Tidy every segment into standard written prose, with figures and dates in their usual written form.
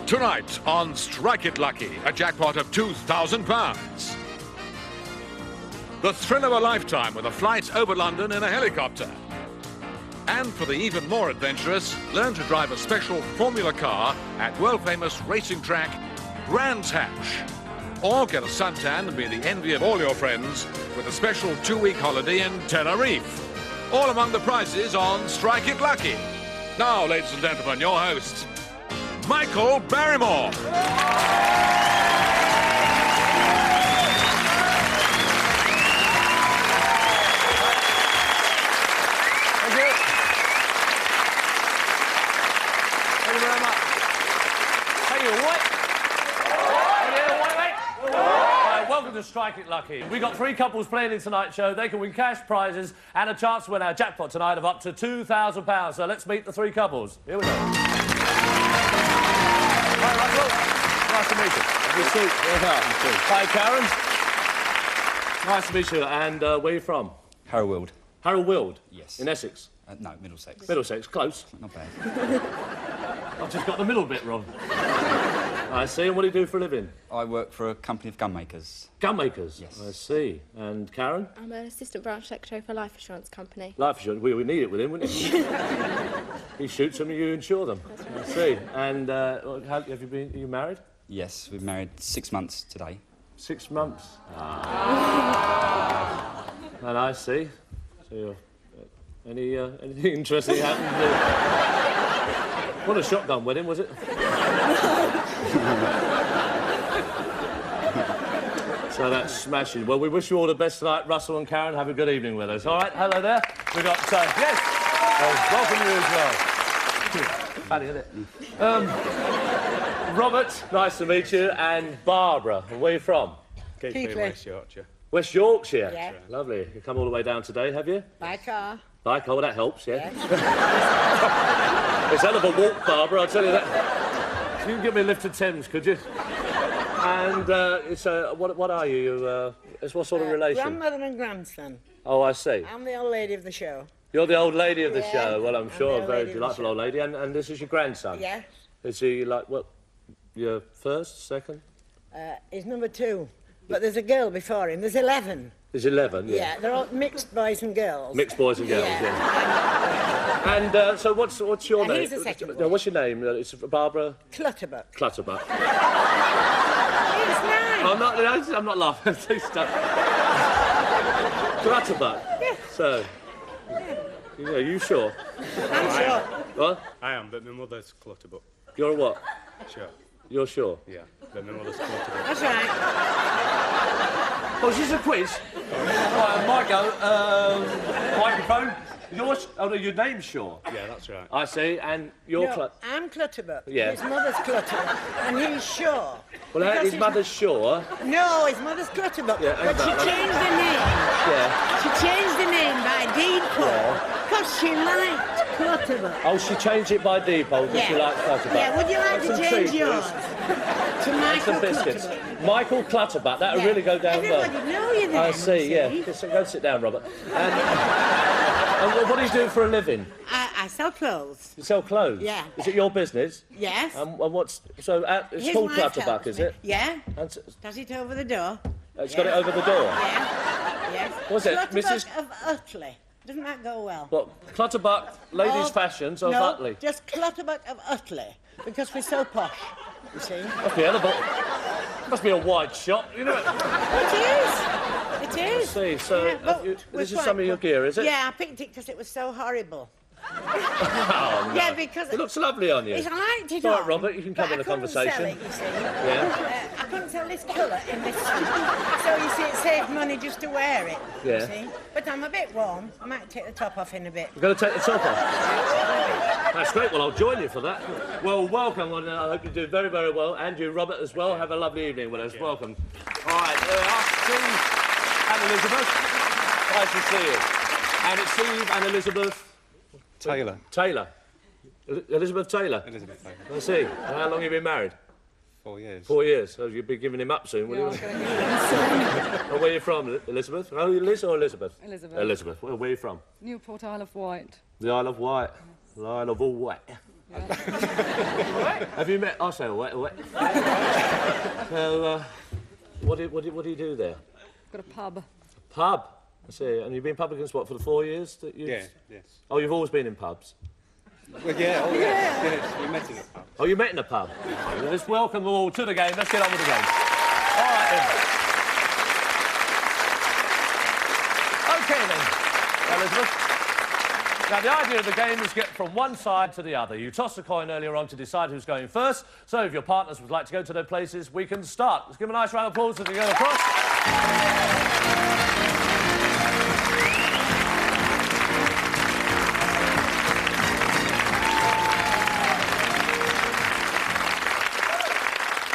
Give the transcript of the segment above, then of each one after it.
Tonight on Strike It Lucky, a jackpot of £2,000. The thrill of a lifetime with a flight over London in a helicopter. And for the even more adventurous, learn to drive a special Formula car at world-famous racing track Brands Hatch. Or get a suntan and be the envy of all your friends with a special 2-week holiday in Tenerife. All among the prizes on Strike It Lucky. Now, ladies and gentlemen, your host, Michael Barrymore. Welcome to Strike It Lucky. We've got 3 couples playing in tonight's show. They can win cash prizes and a chance to win our jackpot tonight of up to £2,000. So let's meet the 3 couples. Here we go. Hi, Russell. Nice to meet you. Good to see you. Hi, Karen. Nice to meet you. And where are you from? Harrowweald. Harrowweald? Yes. In Essex? No, Middlesex. Middlesex, close. Not bad. I've just got the middle bit wrong. I see. And what do you do for a living? I work for a company of gun makers. Gun makers? Yes. I see. And Karen? I'm an assistant branch secretary for a life insurance company. Life insurance? We need it with him, wouldn't he? He shoots them and you insure them. I see. And have you been... Are you married? Yes, we've married 6 months today. 6 months? Ah. And I see. So anything interesting happened? What a shotgun wedding, was it? So that's smashing. Well, we wish you all the best tonight, Russell and Karen. Have a good evening with us. All right, hello there. We've got... yes! Welcome you as well. Funny, isn't it? Robert, nice to meet you. And Barbara, where are you from? Keighley, West Yorkshire. West Yorkshire? Yeah. Lovely. You come all the way down today, have you? By car. By car, well, that helps, yeah. It's a hell of a walk, Barbara, I'll tell you that. You can give me a lift to Thames, could you? And what are you? It's what sort of relation? Grandmother and grandson. Oh, I see. I'm the old lady of the show. You're the old lady of the Yeah, show. Well, I'm sure the a very lady of the delightful show. old lady. And this is your grandson? Yes. Is he, like, what, your first, second? He's number 2. But there's a girl before him. There's 11. He's 11, yeah. Yeah, they're all mixed boys and girls. Mixed boys and girls, yeah. And so what's your And name? he's the second No, one. what's your name? It's Barbara Clutterbuck. Clutterbuck. It's nice. I'm not laughing. Please stop. Clutterbuck. Yeah. So, yeah, you sure? I'm sure. What? I am, but my mother's Clutterbuck. You're a what? Sure. You're sure? Yeah, but my mother's Clutterbuck. That's right. Oh, is this a quiz? Right, my go. Microphone. Yours? Oh, no, your name's Shaw. Yeah, that's right. I see, and you're No, I'm Clutterbuck. Yeah. His mother's Clutterbuck. And he's Shaw. Well, Because his mother's Shaw. No, his mother's Clutterbuck. Yeah, but she exactly. changed the name. Yeah. She changed the name by deed poll. Yeah. Because she liked Clutterbuck. Oh, she changed it by default because she likes Clutterbuck. Yeah, would you like to Some change treat, yours? To Michael Some biscuits. Clutterbuck. Michael Clutterbuck. That would Yeah. really go down Everybody well. know you then. I see, yeah. Just go sit down, Robert. And what do you do for a living? I sell clothes. You sell clothes? Yeah. Is it your business? Yes. And what's... So, it's His called wife Clutterbuck, helps is me. it? Yeah. And Does it over the door? it's got it over the door? Yeah. Yes. What's it, Clutterbuck Mrs. of Utley. Doesn't that go well? What? Clutterbuck, ladies' Of- fashions of no, Utley? just Clutterbuck of Utley. Because we're so posh, you see. Must be a hell of a... Must be a wide shop, you know. It is. It is. I see, so Yeah, but this we're is quite some of your posh. gear, is it? Yeah, I picked it because it was so horrible. Oh, no. Yeah, because... It looks lovely on you. I liked it All right, on, Robert, you can come but in I the couldn't conversation. Sell it, you see. Yeah? I couldn't sell this colour in this suit. So, you see, it saved money just to wear it. Yeah. You see? But I'm a bit warm. I might take the top off in a bit. You're going to take the top off? That's great. Well, I'll join you for that. Well, welcome, and I hope you do very, very well. And you, Robert, as well. Have a lovely evening with us. Yeah. Welcome. All right, there we are. Steve and Elizabeth. Nice to see you. And it's Steve and Elizabeth... Taylor. Taylor. Elizabeth Taylor? Elizabeth Taylor. I see. And how long have you been married? 4 years. 4 years. So you'll be giving him up soon, will you? And where are you from, Elizabeth? Oh, Liz or Elizabeth? Elizabeth. Elizabeth. Where are you from? Newport, Isle of Wight. The Isle of Wight. The Isle of All Wight. Have you met... I'll say what. So, what do you do there? Got a pub. Pub? I see. And you've been publicans, what, for the 4 years that you've... Yeah, yes. Oh, you've always been in pubs? Well, yeah, oh, yeah. Yes, we met in a pub. Oh, you met in a pub? Let's welcome them all to the game. Let's get on with the game. All right, then. OK, then, Elizabeth. Now, the idea of the game is get from one side to the other. You tossed a coin earlier on to decide who's going first, so if your partners would like to go to their places, we can start. Let's give them a nice round of applause as they go across.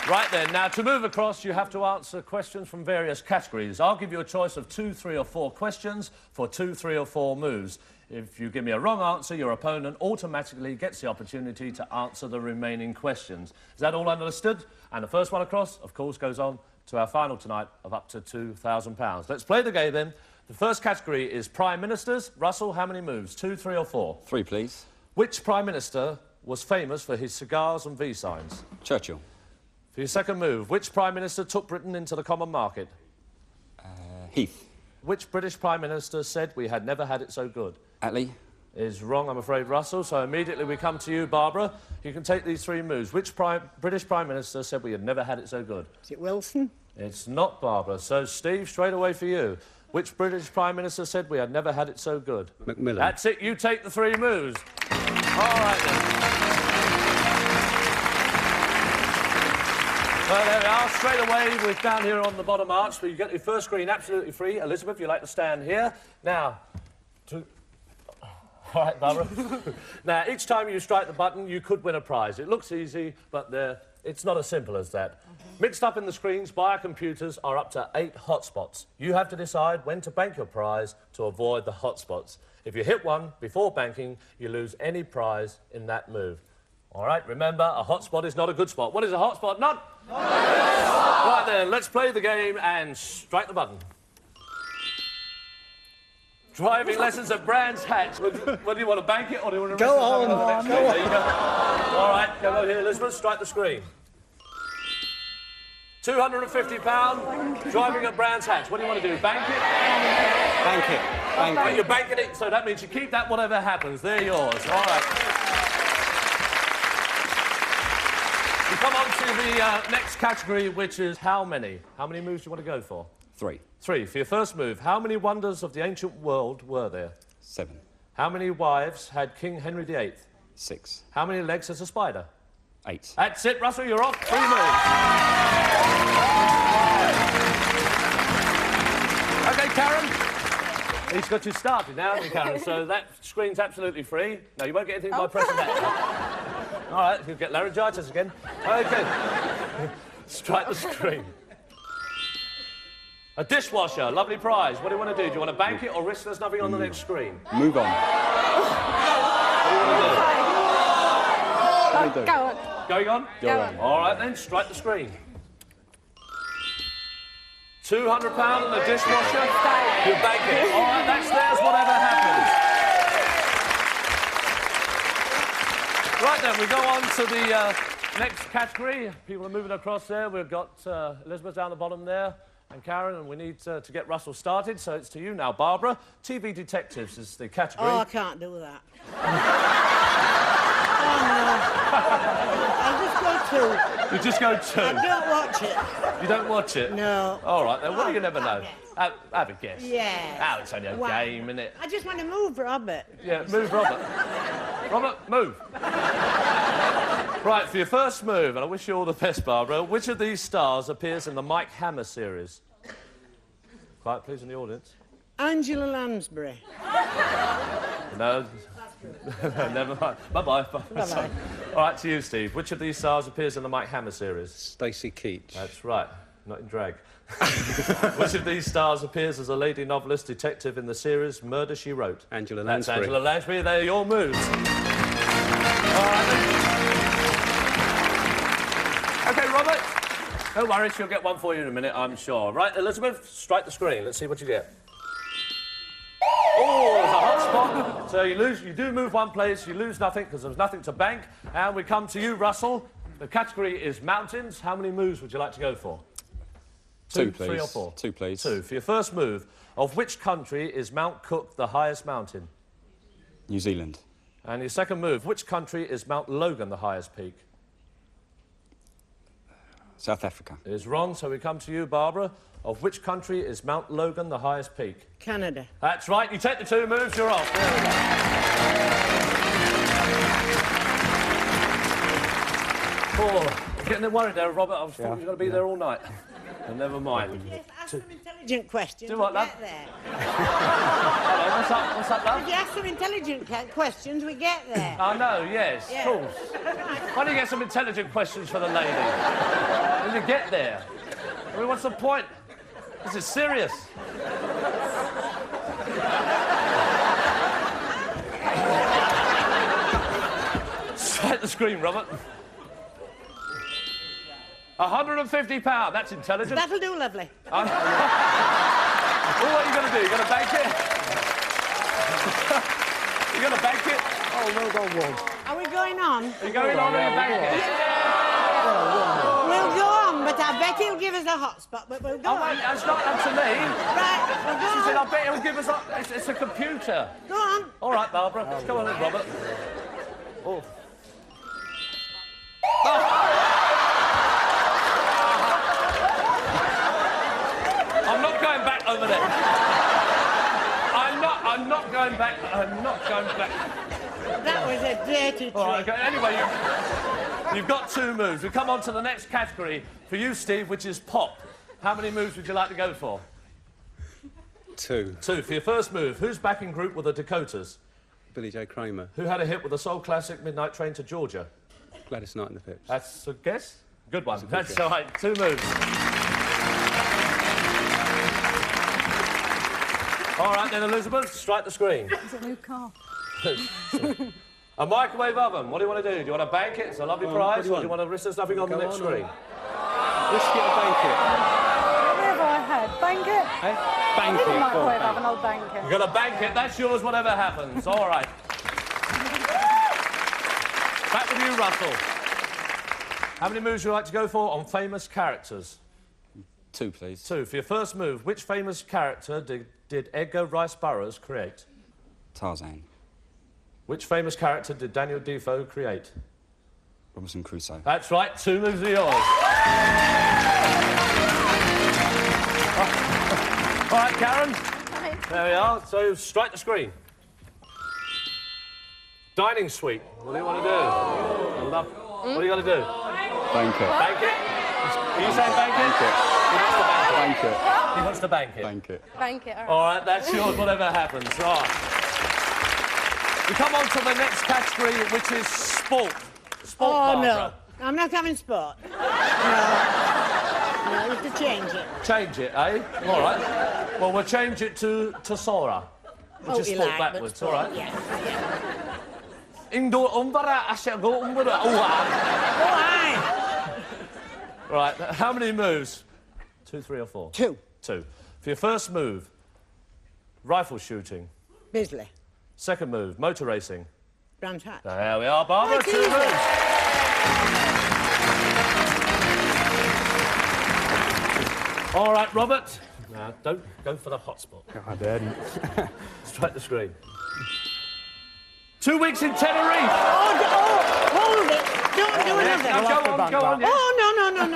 Right then, now to move across, you have to answer questions from various categories. I'll give you a choice of 2, 3 or 4 questions for 2, 3 or 4 moves. If you give me a wrong answer, your opponent automatically gets the opportunity to answer the remaining questions. Is that all understood? And the first one across, of course, goes on to our final tonight of up to £2,000. Let's play the game then. The first category is Prime Ministers. Russell, how many moves? 2, 3 or 4? 3, please. Which Prime Minister was famous for his cigars and V signs? Churchill. For your second move, which Prime Minister took Britain into the common market? Heath. Which British Prime Minister said we had never had it so good? Attlee. Is wrong, I'm afraid, Russell. So immediately we come to you, Barbara. You can take these 3 moves. Which British Prime Minister said we had never had it so good? Is it Wilson? It's not, Barbara. So, Steve, straight away for you. Which British Prime Minister said we had never had it so good? Macmillan. That's it. You take the 3 moves. All right, then. Well, there we are. Straight away, we're down here on the bottom arch, but you get your first screen absolutely free. Elizabeth, you'd like to stand here. Now, all right, Barbara. Now, each time you strike the button, you could win a prize. It looks easy, but it's not as simple as that. Mixed up in the screens by our computers are up to 8 hotspots. You have to decide when to bank your prize to avoid the hotspots. If you hit one before banking, you lose any prize in that move. All right, remember, a hotspot is not a good spot. What is a hotspot? Not? Right then, let's play the game and strike the button. Driving lessons at Brands Hatch. What do you want to bank it or do you want to... Go on. There you go. All right, go over here, Elizabeth. Strike the screen. £250. Driving at Brands Hatch. What do you want to do? Bank it? Bank it. Bank Right, it. you're banking it, so that means you keep that whatever happens. They're yours. All right. We come on to the next category, which is how many? How many moves do you want to go for? 3. 3. For your first move, how many wonders of the ancient world were there? 7. How many wives had King Henry VIII? 6. How many legs has a spider? 8. That's it, Russell, you're off. 3 moves. OK, Karen. He's got you started now, hasn't he, Karen? So that screen's absolutely free. No, you won't get anything by pressing that. All right, you'll get laryngitis again. OK. Strike the screen. A dishwasher, lovely prize. What do you want to do? Do you want to bank it or risk there's nothing on the next screen? Move on. Go on. Going on? Go on. All right then, strike the screen. £200 on the dishwasher. You bank it. All right, that's theirs, whatever happens. Right then, we go on to the next category. People are moving across there. We've got Elizabeth down the bottom there and Karen, and we need to get Russell started, so it's to you now, Barbara. TV detectives is the category. Oh, I can't do that. Oh, no. I'll just go 2. You just go 2. I don't watch it. You don't watch it? No. All right, then. What do you never know? Have a guess. Yeah. Oh, it's only a Well, game, isn't it? I just want to move, Robert. Yeah, move, Robert. Robert, move. Right, for your first move, and I wish you all the best, Barbara, which of these stars appears in the Mike Hammer series? Quiet, please, in the audience. Angela Lansbury. No. Never mind. Bye-bye. Bye-bye. All right, to you, Steve. Which of these stars appears in the Mike Hammer series? Stacey Keach. That's right. Not in drag. Which of these stars appears as a lady novelist detective in the series Murder, She Wrote? Angela That's Lansbury. Angela Lansbury. They're your moves. All right, then. OK, Robert. Don't worry, she'll get one for you in a minute, I'm sure. Right, Elizabeth, strike the screen. Let's see what you get. Oh, there's a hot spot. So you do move one place, you lose nothing because there's nothing to bank. And we come to you, Russell. The category is mountains. How many moves would you like to go for? Two, please. 3 or 4? 2, please. 2. For your first move, of which country is Mount Cook the highest mountain? New Zealand. And your second move, which country is Mount Logan the highest peak? South Africa. Is wrong, so we come to you, Barbara. Of which country is Mount Logan the highest peak? Canada. That's right. You take the 2 moves, you're off. Oh, I'm getting worried there, Robert. I was thought you were going to be there all night. But never mind. Yes, ask some intelligent questions. Do what, we love? get there. Hello, what's up? What's up, love? If you ask some intelligent questions, we get there. I know, yes, Yeah. of course. Why don't you get some intelligent questions for the lady? When you get there. I mean, what's the point? This is serious. Straight the screen, Robert. £150. That's intelligent. That'll do, lovely. Well, what are you going to do? You're going to bank it? You're going to bank it? Oh, well done, one. Are we going on? Are you going on or are you banking it? We'll go on, but I bet he'll give us a hotspot, but we'll go Oh, on. wait, that's not up to me. Right, we'll go She said, on. I bet he'll give us a... It's a computer. Go on. All right, Barbara. Let's go on then, Robert. Oh. I'm not going back over there. I'm not going back. I'm not going back. That was a dirty trick. All right, okay. Anyway, you've got 2 moves. We come on to the next category for you, Steve, which is pop. How many moves would you like to go for? 2. 2. For your first move, whose backing group were the Dakotas? Billy J. Kramer. Who had a hit with the soul classic Midnight Train to Georgia? Gladys Knight and the Pips. That's a guess? Good one. That's all right. 2 moves. All right, then, Elizabeth, strike the screen. It's a new car. A microwave oven. What do you want to do? Do you want to bank it? It's a lovely prize. what do you Or do you want to risk there's nothing on the Go next on, screen? Risk it or bank it? Whatever I had, bank it. Eh? Bank Didn't it. like Go on, wave bank oven, I'll bank it. You're going to bank it. That's yours, whatever happens. All right. Back with you, Russell. How many moves would you like to go for on famous characters? 2, please. 2. For your first move, which famous character did Edgar Rice Burroughs create? Tarzan. Which famous character did Daniel Defoe create? Robinson Crusoe. That's right, 2 moves are yours. All right, Karen. There we are. So, strike the screen. Dining suite. What do you want to do? What are you going to do? Bank it. Bank it? Are you saying bank it? Bank it. He wants to bank it. Bank it. Bank it, all right. All right, that's yours, whatever happens. Right. We come on to the next category, which is sport. Sport, Oh, no. Barbara. I'm not having sport. No. No, you have to change it. Change it, eh? All right. Well, we'll change it to Sora, which is you sport like, but backwards, sport, all right? Yeah. Indo umbara ashago umbara. Oh, aye. Right, how many moves? 2, 3 or 4? 2. 2. For your first move, rifle shooting. Bisley. Second move, motor racing. Branch Hatch. There we are, Barbara, That's 2 easy. moves. All right, Robert. Now, don't go for the hotspot. I didn't. Strike the screen. 2 weeks in Tenerife. Oh, hold it. Don't do Yes, another. now go on, yes. Oh, no, hold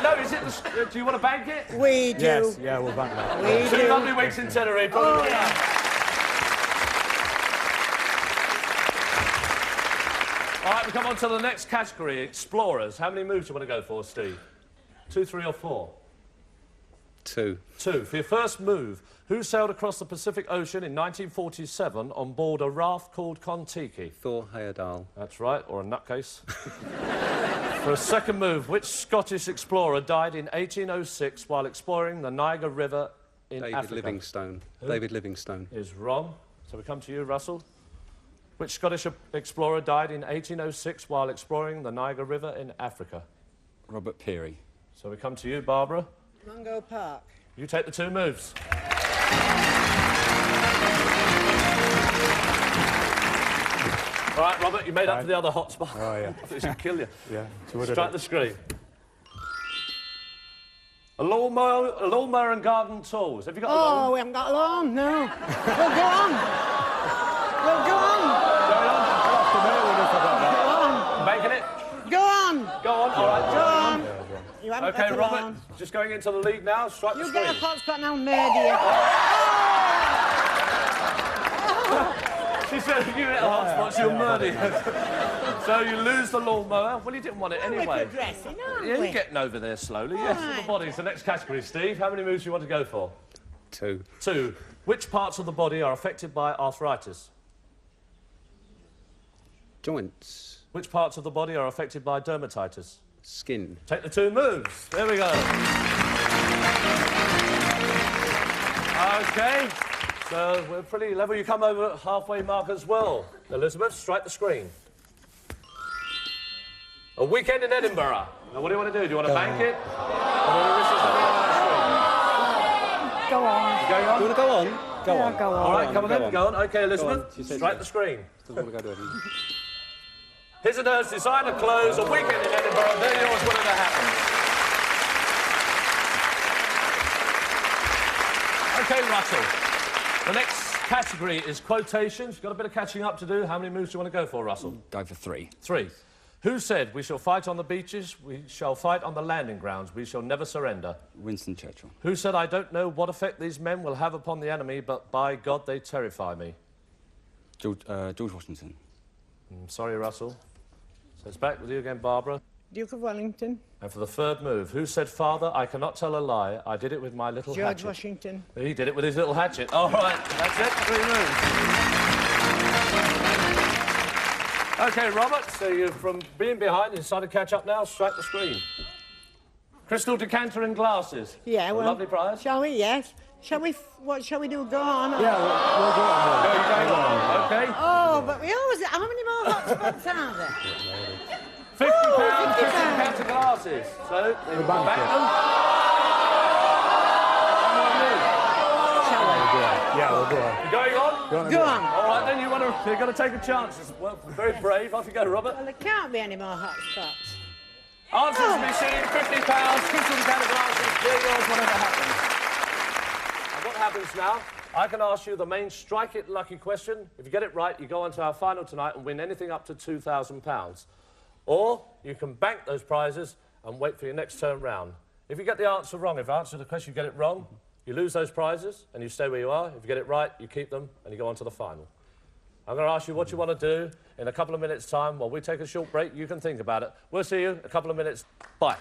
No, is it do you want to bank it? it. We do. Yes, yeah, we'll bank that. We 2 do. lovely weeks in Tenerife. Oh, yeah. All right, we come on to the next category, explorers. How many moves do you want to go for, Steve? 2, 3 or 4? 2. 2. For your first move, who sailed across the Pacific Ocean in 1947 on board a raft called Kon-Tiki? Thor Heyerdahl. That's right, or a nutcase. For a second move, which Scottish explorer died in 1806 while exploring the Niagara River in David Africa? Livingstone. David Livingstone. Is wrong. So we come to you, Russell. Which Scottish explorer died in 1806 while exploring the Niagara River in Africa? Robert Peary. So we come to you, Barbara. Mungo Park. You take the 2 moves. All right, Robert, you made up for the other hot spot. Oh, yeah. I thought it should kill you. Yeah. Strike the screen. A lawnmower and garden tools. Have you got a Oh, lawn? we haven't got a lawn, no. Well, go on. Well, go on. Banking it? Go on. Go on, all right. Go on. You haven't Okay, got a Robert, lawn. just going into the lead now. Strike the You screen. get a hot spot and I'll murder you. She said if you hit a hot spot, she'll murder you. So you lose the lawnmower. Well, you didn't want it We're anyway. progressing, aren't Yeah, we? you're getting over there slowly. Yes, Right. the body's the next category, Steve. How many moves do you want to go for? 2. 2. Which parts of the body are affected by arthritis? Joints. Which parts of the body are affected by dermatitis? Skin. Take the 2 moves. There we go. OK. So we're pretty level. You come over at halfway mark as well. Elizabeth, strike the screen. A weekend in Edinburgh. Now, what do you want to do? Do you want to bank it? Or do you want to risk something on the screen? Go on. Going on? Do you want to go on? Go Yeah, on. go on. All right, come on go then. Go on. OK, Elizabeth, She said strike yes. the screen. Doesn't want to go to Edinburgh. His and hers designer clothes, a weekend in Edinburgh. They're yours, whatever happens. OK, Russell. The next category is quotations. You've got a bit of catching up to do. How many moves do you want to go for, Russell? Go for 3. 3. Who said, we shall fight on the beaches, we shall fight on the landing grounds, we shall never surrender? Winston Churchill. Who said, I don't know what effect these men will have upon the enemy, but by God they terrify me? George Washington. I'm sorry, Russell. So it's back with you again, Barbara. Duke of Wellington. And for the 3rd move, who said, Father, I cannot tell a lie, I did it with my little George hatchet? Washington. He did it with his little hatchet. All right, that's it, 3 moves. OK, Robert, so you're from being behind, you decided to catch up now, strike the screen. Crystal decanter and glasses. Yeah, A well... lovely prize. Shall we? Yes. Shall we... What shall we do? Go on. Yeah, we'll go on. Going on. OK. Oh, but we always... How many more hot spots are there? £50 £50. crystal decanter glasses. So, they will bank back it. them. Shall we? Yeah, we'll go on. You going on? Go on. All right, then you've got to take a chance. Well, very brave. Off you go, Robert. Well, there can't be any more hot spots. Answers machine, £50, crystal decanter glasses. They're yours, whatever happens. And what happens now? I can ask you the main strike it lucky question. If you get it right, you go on to our final tonight and win anything up to £2,000. Or you can bank those prizes and wait for your next turn round. If you get the answer wrong, if you answer the question, you get it wrong, you lose those prizes and you stay where you are. If you get it right, you keep them and you go on to the final. I'm going to ask you what you want to do in a couple of minutes' time. While we take a short break, you can think about it. We'll see you in a couple of minutes. Bye.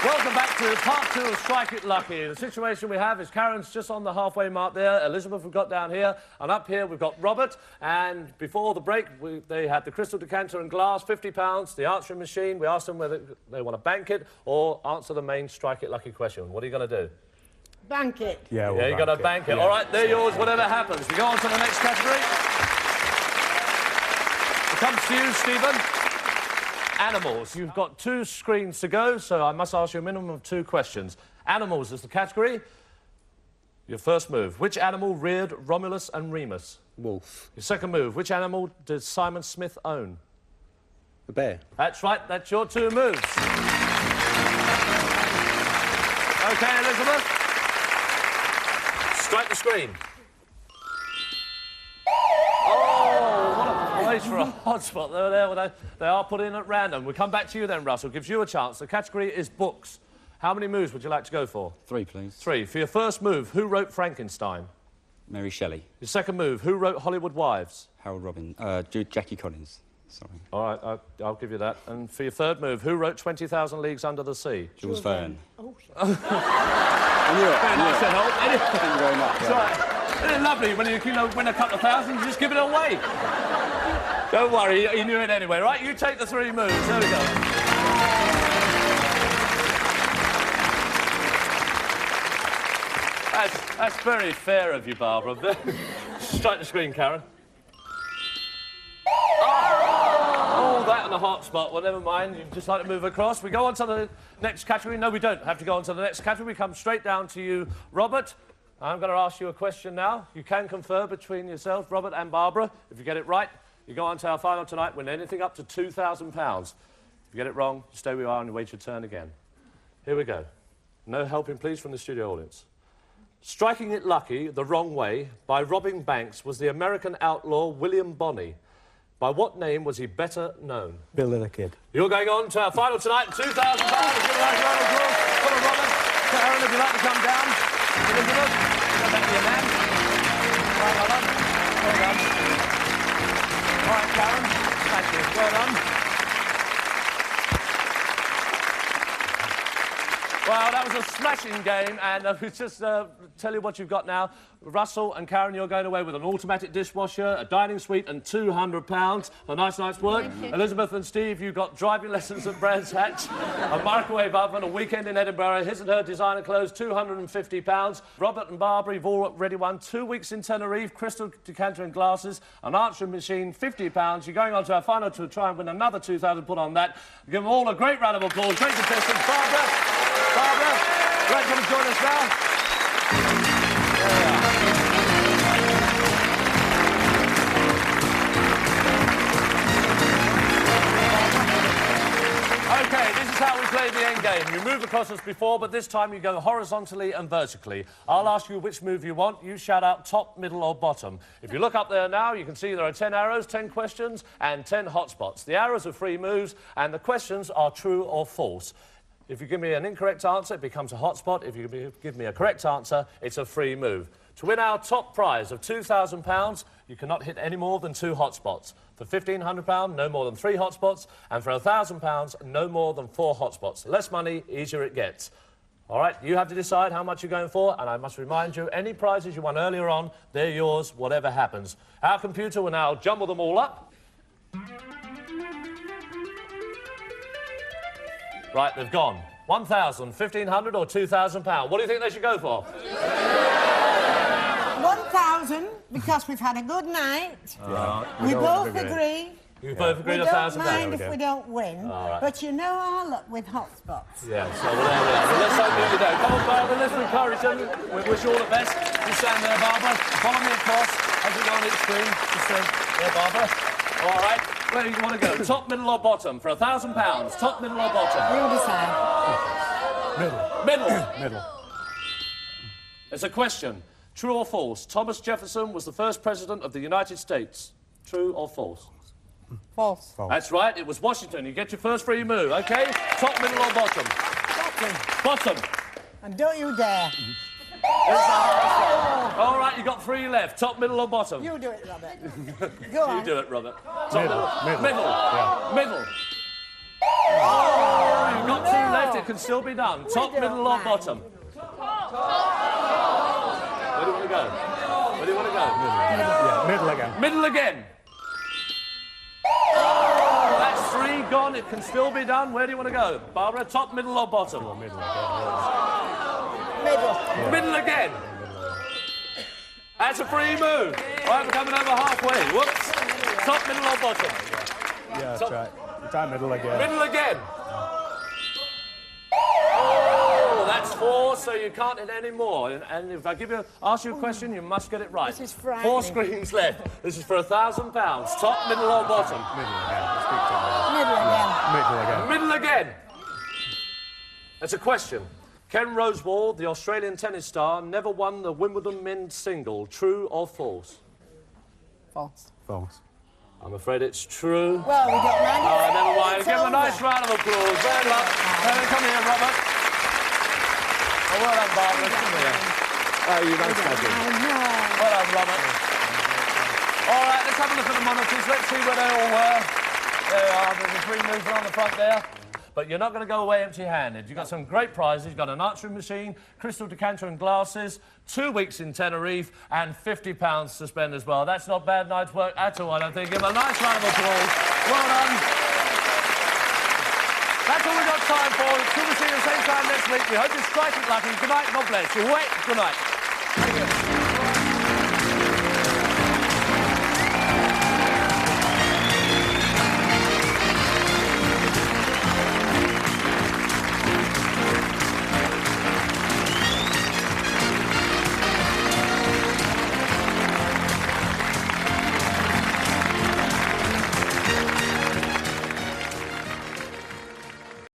Welcome back to part 2 of Strike It Lucky. The situation we have is Karen's just on the halfway mark there. Elizabeth we've got down here. And up here we've got Robert. And before the break, they had the crystal decanter and glass, £50. The answering machine, we asked them whether they want to bank it or answer the main Strike It Lucky question. What are you going to do? Bank it. Yeah, Yeah, you got to bank it. All right, they're yours, whatever happens. We go on to the next category. It comes to you, Stephen. Animals. You've got 2 screens to go, so I must ask you a minimum of 2 questions. Animals is the category. Your first move. Which animal reared Romulus and Remus? Wolf. Your second move. Which animal did Simon Smith own? A bear. That's right, that's your 2 moves. OK, Elizabeth. Strike the screen. Oh, what a place for a hotspot. They are put in at random. We'll come back to you then, Russell. Gives you a chance. The category is books. How many moves would you like to go for? 3, please. 3. For your first move, who wrote Frankenstein? Mary Shelley. Your second move, who wrote Hollywood Wives? Harold Robin. Jackie Collins. Sorry. All right, I'll give you that. And for your third move, who wrote 20,000 Leagues Under the Sea? Jules Verne. Oh, I knew it. I knew it. Said, oh, Thank you very much. It's all right. Isn't it lovely when you win a couple of thousand, you just give it away? Don't worry, you knew it anyway, right? You take the 3 moves. There we go. That's very fair of you, Barbara. Strike the screen, Karen. Oh, that and a hot spot. Well, never mind. You'd just like to move across. We go on to the next category. No, we don't have to go on to the next category. We come straight down to you, Robert. I'm going to ask you a question now. You can confer between yourself, Robert and Barbara. If you get it right, you go on to our final tonight, win anything up to £2,000. If you get it wrong, you stay where you are and you wait your turn again. Here we go. No helping, please, from the studio audience. Striking it lucky the wrong way by robbing banks was the American outlaw William Bonney. By what name was he better known? Billy the Kid. You're going on to our final tonight, £2,000. Give a nice round of applause. Come on, Robert. Karen, if you'd like to come down. Elizabeth, come back to your man. Well done. Well done. All right, Karen. Thank you. Well done. Well, that was a smashing game, and we just tell you what you've got now. Russell and Karen, you're going away with an automatic dishwasher, a dining suite, and £200 for a nice night's work. Elizabeth and Steve, you've got driving lessons at Brands Hatch, a microwave oven, a weekend in Edinburgh, his and her designer clothes, £250. Robert and Barbara, you've already won 2 weeks in Tenerife, crystal decanter and glasses, an answering machine, £50. You're going on to our final to try and win another £2,000. Put on that. Give them all a great round of applause. Great contestants. Barbara, great to join us now. There we are. OK, this is how we play the end game. You move across as before, but this time you go horizontally and vertically. I'll ask you which move you want. You shout out top, middle or bottom. If you look up there now, you can see there are 10 arrows, 10 questions and 10 hotspots. The arrows are free moves and the questions are true or false. If you give me an incorrect answer, it becomes a hotspot. If you give me a correct answer, it's a free move. To win our top prize of £2,000, you cannot hit any more than 2 hotspots. For £1,500, no more than 3 hotspots. And for £1,000, no more than 4 hotspots. Less money, easier it gets. All right, you have to decide how much you're going for, and I must remind you, any prizes you won earlier on, they're yours, whatever happens. Our computer will now jumble them all up. Right, they've gone. 1,000, 1,500 or £2,000. What do you think they should go for? 1,000, because we've had a good night. We both agree. You both agree We to don't £1,000? mind if we don't win, but you know our luck with hotspots. Yeah, so well, there we are. Well, let's hope you do. Come on, Barbara, let's encourage them. We wish you all the best. You stand there, Barbara. Follow me across as we go on each screen. Just there, Barbara. All right. Where do you want to go? Top, middle or bottom? For £1,000. Top, middle or bottom? You decide. Middle. Middle. It's a question. True or false? Thomas Jefferson was the first president of the United States. True or false? False. That's right. It was Washington. You get your first free move, OK? Top, middle or bottom? Bottom. And don't you dare. All right, you got 3 left. Top, middle or bottom? You do it, Robert. Go on. You do it, Robert. Middle. Middle. Oh, you've got 2 left. It can still be done. Top, middle or bottom? Where do you want to go? Where do you want to go? Middle again. Middle again. Oh, that's 3 gone. It can still be done. Where do you want to go? Barbara, top, middle or bottom? Middle Middle. Middle again. That's a free move. All right, we're coming over halfway. Whoops. Top, middle or bottom? Yeah, that's right. Try middle again. Middle again. Oh, that's 4, so you can't hit any more. And if I ask you a question, you must get it right. This is frightening. 4 screens left. This is for £1,000. Top, middle or bottom? Middle again. Middle again. That's a question. Ken Rosewall, the Australian tennis star, never won the Wimbledon men's single. True or false? False. False. I'm afraid it's true. Well, we don't mind. Oh, never mind. It's Give him a over. nice round of applause. Very well. Come here, Robert. Oh, well done, Barbara. Come here. Oh, you nice cousin. Well done, Robert. All right, let's have a look at the monitors. Let's see where they all were. There they are. There's a 3 mover on the front there. But you're not going to go away empty-handed. You've got some great prizes. You've got an answering machine, crystal decanter and glasses, 2 weeks in Tenerife, and £50 to spend as well. That's not bad night's work at all, I don't think. Give him a nice round of applause. Well done. That's all we've got time for. Till we see you the same time next week. We hope you strike it lucky. Good night. God bless you. Wait. Good night.